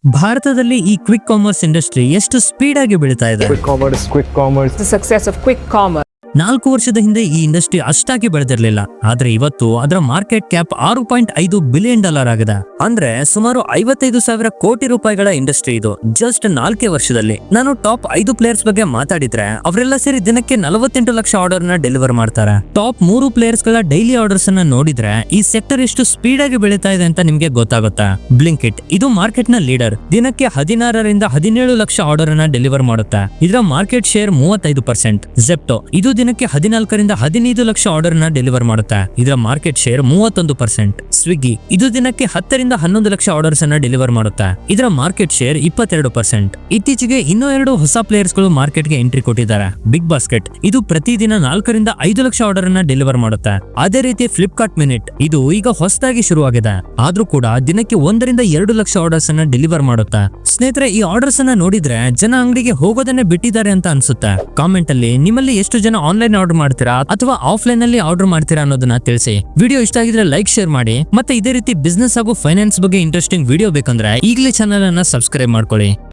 ಭಾರತದಲ್ಲಿ ಈ quick commerce industry ಎಷ್ಟು ಸ್ಪೀಡ್ ಆಗಿ ಬೆಳೀತಾ ಇದೆ. quick commerce. The success of quick commerce. 4 ವರ್ಷದ ಹಿಂದೆ ಈ ಇಂಡಸ್ಟ್ರಿ ಅಷ್ಟಾಗಿ ಬೆಳೆದಿರಲಿಲ್ಲ. ಆದ್ರೆ ಇವತ್ತು ಅದರ ಮಾರ್ಕೆಟ್ ಕ್ಯಾಪ್ $6.5 ಬಿಲಿಯನ್ ಆಗಿದೆ. ಅಂದ್ರೆ ಸುಮಾರು 55,000 ಕೋಟಿ ರೂಪಾಯಿಗಳ ಇಂಡಸ್ಟ್ರಿ ಇದು ಜಸ್ಟ್ 4 ವರ್ಷದಲ್ಲಿ. ನಾನು ಟಾಪ್ 5 ಪ್ಲೇಯರ್ಸ್ ಬಗ್ಗೆ ಮಾತಾಡಿದ್ರೆ ಅವರೆಲ್ಲ ಸೇರಿ ದಿನಕ್ಕೆ 48 ಲಕ್ಷ ಆರ್ಡರ್ ನ ಡೆಲಿವರ್ ಮಾಡ್ತಾರೆ. ಟಾಪ್ 3 ಪ್ಲೇಯರ್ಸ್ ಗಳ ಡೈಲಿ ಆರ್ಡರ್ಸ್ ಅನ್ನ ನೋಡಿದ್ರೆ ಈ ಸೆಕ್ಟರ್ ಎಷ್ಟು ಸ್ಪೀಡ್ ಆಗಿ ಬೆಳೀತಾ ಇದೆ ಅಂತ ನಿಮ್ಗೆ ಗೊತ್ತಾಗುತ್ತೆ. ಬ್ಲಿಂಕಿಟ್ ಇದು ಮಾರ್ಕೆಟ್ ನ ಲೀಡರ್. ದಿನಕ್ಕೆ 16 ರಿಂದ 17 ಲಕ್ಷ ಆರ್ಡರ್ ಅನ್ನ ಡೆಲಿವರ್ ಮಾಡುತ್ತೆ. ಇದರ ಮಾರ್ಕೆಟ್ ಶೇರ್ 35%. ಜೆಪ್ಟೋ ಇದು ದಿನಕ್ಕೆ 14 ರಿಂದ 15 ಲಕ್ಷ ಆರ್ಡರ್ ನ ಡೆಲಿವರ್ ಮಾಡುತ್ತೆ. ಇದರ ಮಾರ್ಕೆಟ್ ಶೇರ್ 31%. ಸ್ವಿಗ್ಗಿ ಇದು ದಿನಕ್ಕೆ 10 ರಿಂದ 11 ಲಕ್ಷ ಆರ್ಡರ್ಸ್ ಅನ್ನ ಡೆಲಿವರ್ ಮಾಡುತ್ತೆ. ಇದರ ಮಾರ್ಕೆಟ್ ಶೇರ್ 22%. ಇತ್ತೀಚೆಗೆ ಇನ್ನೂ 2 ಹೊಸ ಪ್ಲೇಯರ್ಸ್ ಗಳು ಮಾರ್ಕೆಟ್ ಗೆ ಎಂಟ್ರಿ ಕೊಟ್ಟಿದ್ದಾರೆ. ಬಿಗ್ ಬಾಸ್ಕೆಟ್ ಇದು ಪ್ರತಿದಿನ 4 ರಿಂದ 5 ಲಕ್ಷ ಆರ್ಡರ್ ಅನ್ನ ಡೆಲಿವರ್ ಮಾಡುತ್ತೆ. ಅದೇ ರೀತಿ ಫ್ಲಿಪ್ಕಾರ್ಟ್ ಮಿನಿಟ್ ಇದು ಈಗ ಹೊಸದಾಗಿ ಶುರುವಾಗಿದೆ. ಆದ್ರೂ ಕೂಡ ದಿನಕ್ಕೆ 1 ರಿಂದ 2 ಲಕ್ಷ ಆರ್ಡರ್ಸ್ ಅನ್ನ ಡೆಲಿವರ್ ಮಾಡುತ್ತೆ. ಸ್ನೇಹಿತರೆ, ಈ ಆರ್ಡರ್ಸ್ ಅನ್ನ ನೋಡಿದ್ರೆ ಜನ ಅಂಗಡಿಗೆ ಹೋಗೋದನ್ನೇ ಬಿಟ್ಟಿದ್ದಾರೆ ಅಂತ ಅನ್ಸುತ್ತೆ. ಕಾಮೆಂಟ್ ಅಲ್ಲಿ ನಿಮ್ಮಲ್ಲಿ ಎಷ್ಟು ಜನ ಆನ್ಲೈನ್ ಆರ್ಡರ್ ಮಾಡ್ತೀರಾ ಅಥವಾ ಆಫ್ಲೈನ್ ಅಲ್ಲಿ ಆರ್ಡರ್ ಮಾಡ್ತೀರಾ ಅನ್ನೋದನ್ನ ತಿಳಿಸಿ. ವಿಡಿಯೋ ಇಷ್ಟ ಆಗಿದ್ರೆ ಲೈಕ್, ಶೇರ್ ಮಾಡಿ. ಮತ್ತೆ ಇದೇ ರೀತಿ ಬಿಸ್ನೆಸ್ ಹಾಗೂ ಫೈನಾನ್ಸ್ ಬಗ್ಗೆ ಇಂಟ್ರೆಸ್ಟಿಂಗ್ ವಿಡಿಯೋ ಬೇಕಂದ್ರೆ ಈಗಲೇ ಚಾನೆಲ್ ಅನ್ನ ಸಬ್ಸ್ಕ್ರೈಬ್ ಮಾಡ್ಕೊಳ್ಳಿ.